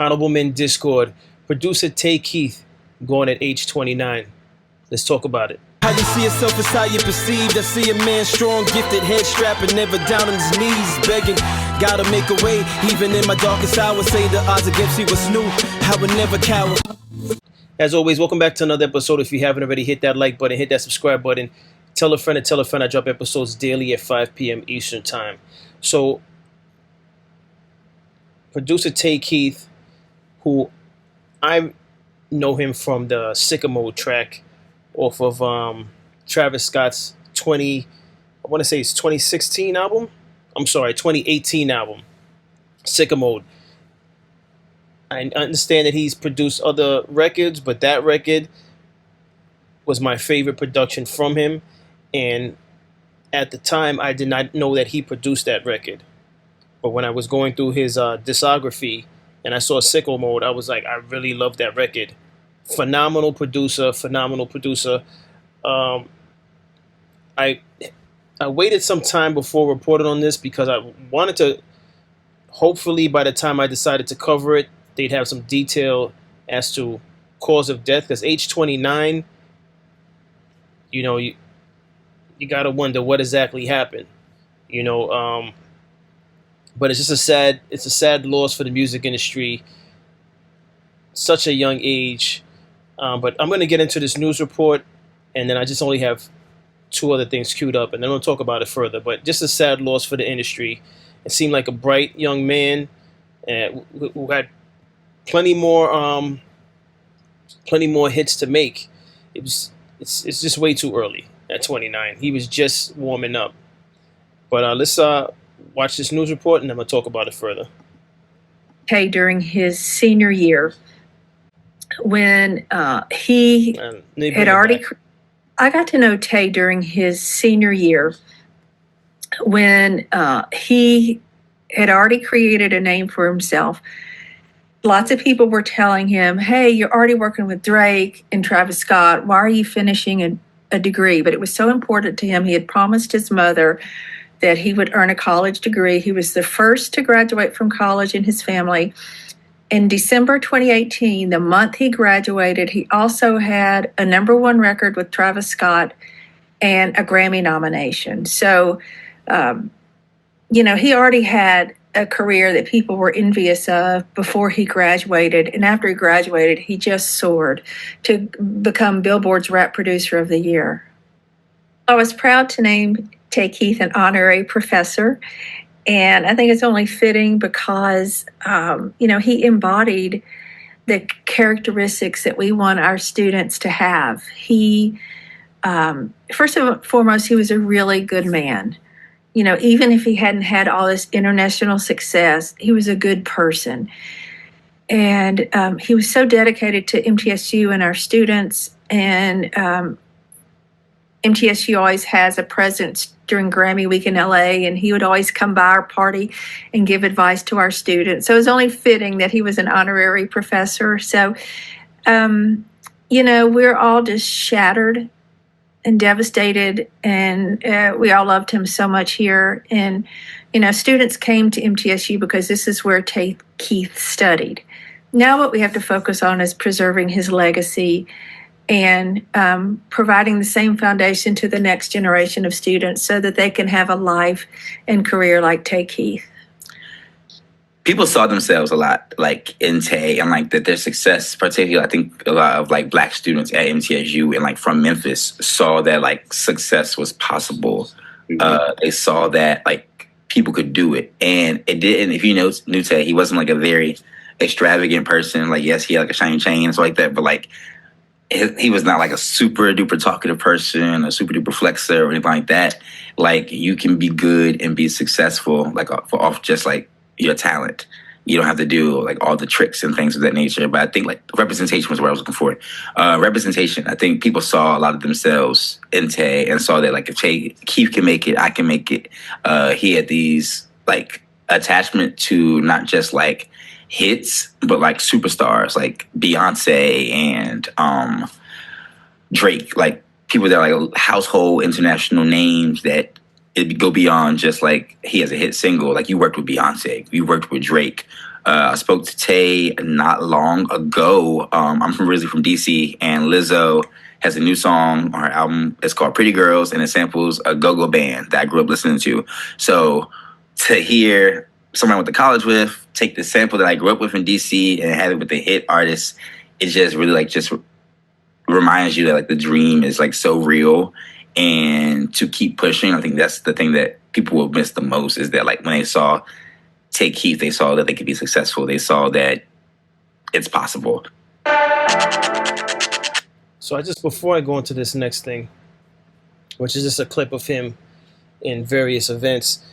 Honorable Men Discord. Producer Tay Keith going at age 29. Let's talk about it. How you see yourself is how you perceived. I see a man strong, gifted, head strapping, never down on his knees, begging. Gotta make a way, even in my darkest hour. Say the odds against me was new. I would never cower. As always, welcome back to another episode. If you haven't already, hit that like button, hit that subscribe button. Tell a friend and tell a friend. I drop episodes daily at 5 p.m. Eastern Time. So, producer Tay Keith, who I know him from the Sicko Mode track off of Travis Scott's 2016 album. I'm sorry, 2018 album, Sicko Mode. I understand that he's produced other records, but that record was my favorite production from him. And at the time, I did not know that he produced that record. But when I was going through his discography and I saw Sicko Mode, I was like, I really love that record. Phenomenal producer. I waited some time before reporting on this because I wanted to, hopefully by the time I decided to cover it, they'd have some detail as to cause of death. Because age 29, you got to wonder what exactly happened. But it's just a sad loss for the music industry. Such a young age. But I'm going to get into this news report, and then I just only have two other things queued up, and then we'll talk about it further. But just a sad loss for the industry. It seemed like a bright young man who had plenty more hits to make. It's just way too early at 29. He was just warming up. But let's watch this news report, and then we'll talk about it further. Okay, during his senior year, when he had already, I got to know Tay during his senior year when he had already created a name for himself. Lots of people were telling him, hey, you're already working with Drake and Travis Scott. Why are you finishing a degree? But it was so important to him. He had promised his mother that he would earn a college degree. He was the first to graduate from college in his family. In December 2018, the month he graduated, he also had a #1 record with Travis Scott and a Grammy nomination. So, he already had a career that people were envious of before he graduated. And after he graduated, he just soared to become Billboard's Rap Producer of the Year. I was proud to name Tay Keith an honorary professor. And I think it's only fitting because, he embodied the characteristics that we want our students to have. He, first and foremost, he was a really good man. Even if he hadn't had all this international success, he was a good person. And he was so dedicated to MTSU and our students. And MTSU always has a presence during Grammy Week in LA, and he would always come by our party and give advice to our students. So it was only fitting that he was an honorary professor. So, we're all just shattered and devastated, and we all loved him so much here. And, students came to MTSU because this is where Tay Keith studied. Now what we have to focus on is preserving his legacy and providing the same foundation to the next generation of students so that they can have a life and career like Tay Keith. People saw themselves a lot, like in Tay, and like that their success, particularly I think a lot of like Black students at MTSU and like from Memphis saw that like success was possible. Mm-hmm. They saw that like people could do it, and it didn't. If you knew Tay, he wasn't like a very extravagant person. Like yes, he had like a shiny chain and stuff like that, but like he was not like a super duper talkative person, a super duper flexer or anything like that. Like you can be good and be successful like off just like your talent. You don't have to do like all the tricks and things of that nature. But I think like representation was what I was looking for. Representation. I think people saw a lot of themselves in Tay and saw that like if Keith can make it, I can make it. He had these like attachment to not just like hits, but like superstars like Beyonce and Drake, like people that are like household international names that it go beyond just like he has a hit single. Like you worked with Beyonce, you worked with Drake, I spoke to Tay not long ago. I'm originally from DC, and Lizzo has a new song on her album. It's called Pretty Girls, and it samples a go-go band that I grew up listening to. So to hear someone I went to college with take the sample that I grew up with in DC and have it with the hit artist, it just really like just reminds you that like the dream is like so real, and to keep pushing. I think that's the thing that people will miss the most, is that like when they saw Take Keith, they saw that they could be successful. They saw that it's possible. So before I go into this next thing, which is just a clip of him in various events,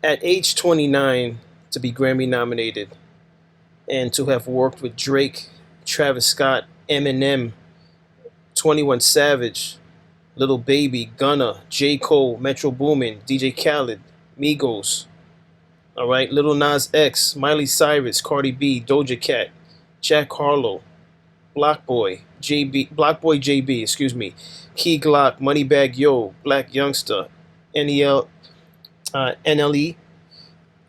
at age 29, to be Grammy nominated and to have worked with Drake, Travis Scott, Eminem, 21 Savage, Lil Baby, Gunna, J. Cole, Metro Boomin, DJ Khaled, Migos, all right, Lil Nas X, Miley Cyrus, Cardi B, Doja Cat, Jack Harlow, Blockboy JB, excuse me, Key Glock, Moneybagg Yo, Black Youngster, NLE,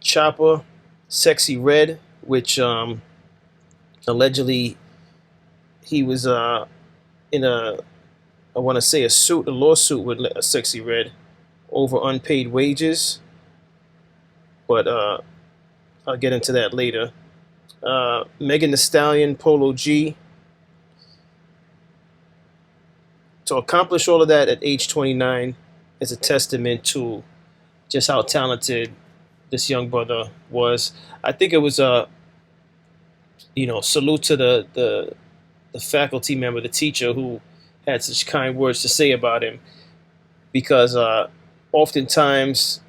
Chopper, Sexy Red, which allegedly he was in a lawsuit with Sexy Red over unpaid wages. But I'll get into that later. Megan Thee Stallion, Polo G. To accomplish all of that at age 29 is a testament to just how talented this young brother was. I think it was a salute to the faculty member, the teacher, who had such kind words to say about him, because oftentimes,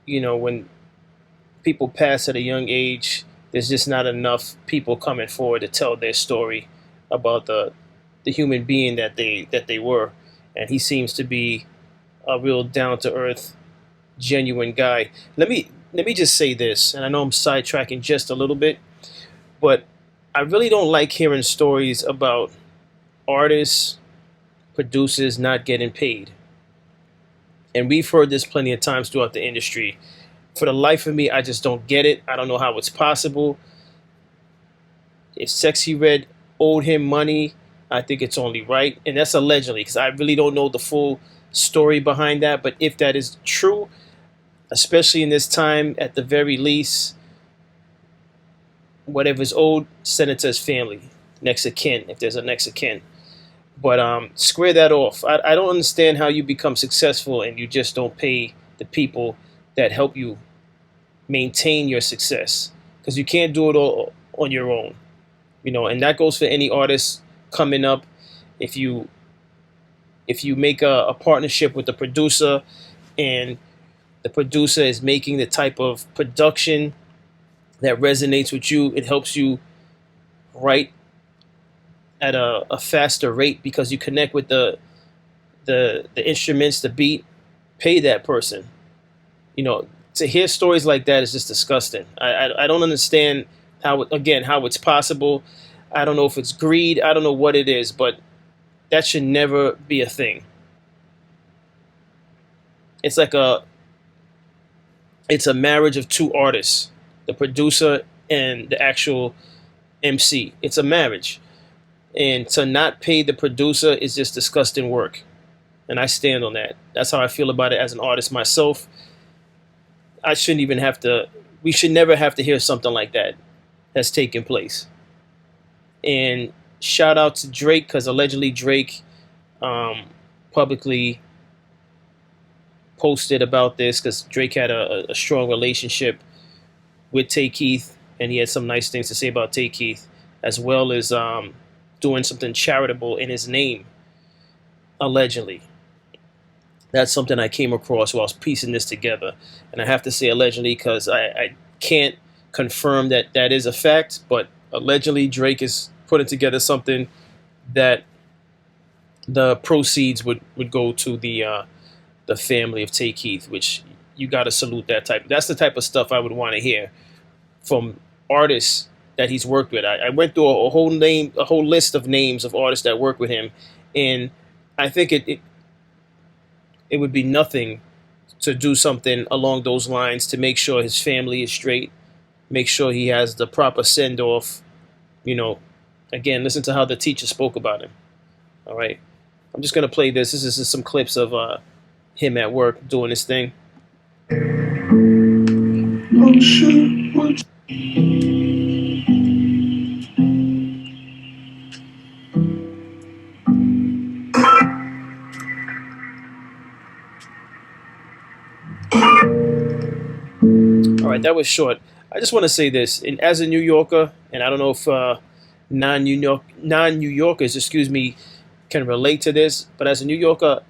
when people pass at a young age, there's just not enough people coming forward to tell their story about the human being that they were. And he seems to be a real down-to-earth, genuine guy. Let me just say this, and I know I'm sidetracking just a little bit, but I really don't like hearing stories about artists, producers not getting paid. And we've heard this plenty of times throughout the industry. For the life of me, I just don't get it. I don't know how it's possible. If Sexy Red owed him money, I think it's only right. And that's allegedly, because I really don't know the full story behind that. But if that is true, especially in this time, at the very least, whatever's owed, send it to his family, next of kin, if there's a next of kin. But square that off. I don't understand how you become successful and you just don't pay the people that help you maintain your success, because you can't do it all on your own, and that goes for any artist coming up. If you make a partnership with the producer, and the producer is making the type of production that resonates with you, it helps you write at a faster rate because you connect with the instruments, the beat. Pay that person. To hear stories like that is just disgusting. I don't understand how it's possible. I don't know if it's greed. I don't know what it is, but that should never be a thing. It's like it's a marriage of two artists, the producer and the actual MC. It's a marriage. And to not pay the producer is just disgusting work. And I stand on that. That's how I feel about it as an artist myself. We should never have to hear something like that that's taken place. And shout out to Drake, because allegedly Drake publicly posted about this, because Drake had a strong relationship with Tay Keith, and he had some nice things to say about Tay Keith, as well as doing something charitable in his name, allegedly. That's something I came across while I was piecing this together. And I have to say allegedly, because I can't confirm that is a fact, but allegedly Drake is putting together something that the proceeds would go to the family of Tay Keith, which you got to salute that type. That's the type of stuff I would want to hear from artists that he's worked with. I went through a whole list of names of artists that work with him, and I think it would be nothing to do something along those lines to make sure his family is straight, make sure he has the proper send off. You know, again, listen to how the teacher spoke about him. All right, I'm just gonna play this. This is some clips of him at work doing this thing. All right, that was short. I just want to say this, and as a New Yorker, and I don't know if non-New Yorkers, excuse me, can relate to this, but as a New Yorker,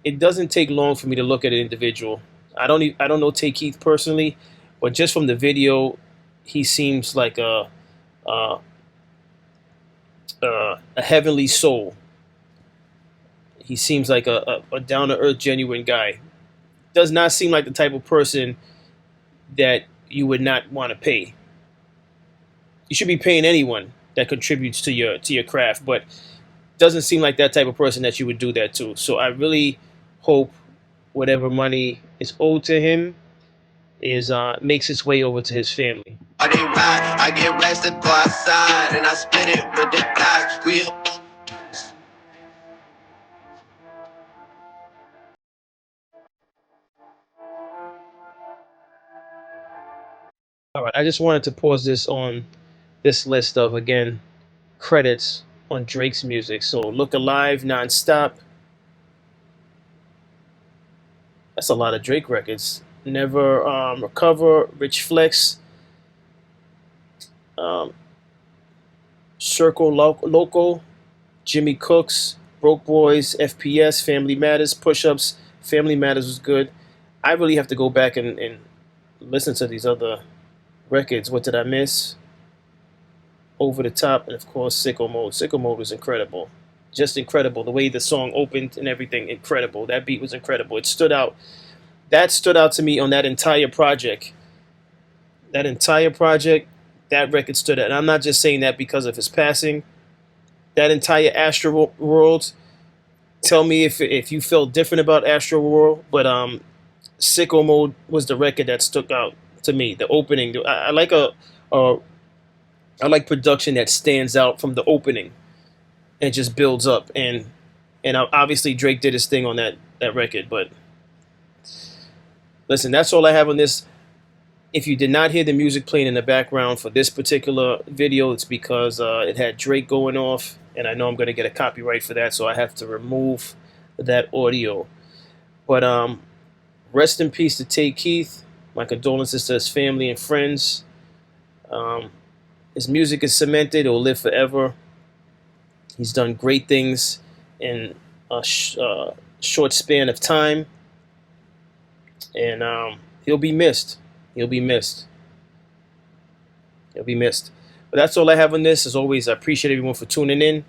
it doesn't take long for me to look at an individual. I don't know Tay Keith personally, but just from the video, he seems like a heavenly soul. He seems like a down to earth, genuine guy. Does not seem like the type of person that you would not want to pay. You should be paying anyone that contributes to your craft, but doesn't seem like that type of person that you would do that to. So I really hope whatever money is owed to him is makes its way over to his family. I get rested, go outside, and I spit it with the guys. All right, I just wanted to pause this on this list of, again, credits on Drake's music. So Look Alive, Nonstop. That's a lot of Drake records. Never Recover, Rich Flex, Circle Local, Jimmy Cooks, Broke Boys, FPS, Family Matters, Push Ups. Family Matters was good. I really have to go back and listen to these other records. What did I miss? Over the Top, and of course Sicko Mode. Sicko Mode was incredible. Just incredible. The way the song opened and everything, incredible. That beat was incredible. It stood out. That stood out to me on that entire project. That record stood out. And I'm not just saying that because of his passing. That entire Astro World, tell me if you felt different about Astro World, but Sicko Mode was the record that stuck out to me. The opening, I like production that stands out from the opening and just builds up. And obviously Drake did his thing on that record. But listen, that's all I have on this. If you did not hear the music playing in the background for this particular video, it's because it had Drake going off, and I know I'm going to get a copyright for that, so I have to remove that audio. But rest in peace to Tay Keith. My condolences to his family and friends. His music is cemented. It will live forever. He's done great things in a short span of time. And he'll be missed. He'll be missed. He'll be missed. But that's all I have on this. As always, I appreciate everyone for tuning in.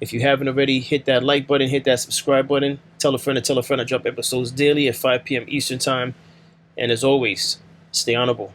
If you haven't already, hit that like button, hit that subscribe button. Tell a friend to tell a friend. I drop episodes daily at 5 p.m. Eastern Time. And as always, stay honorable.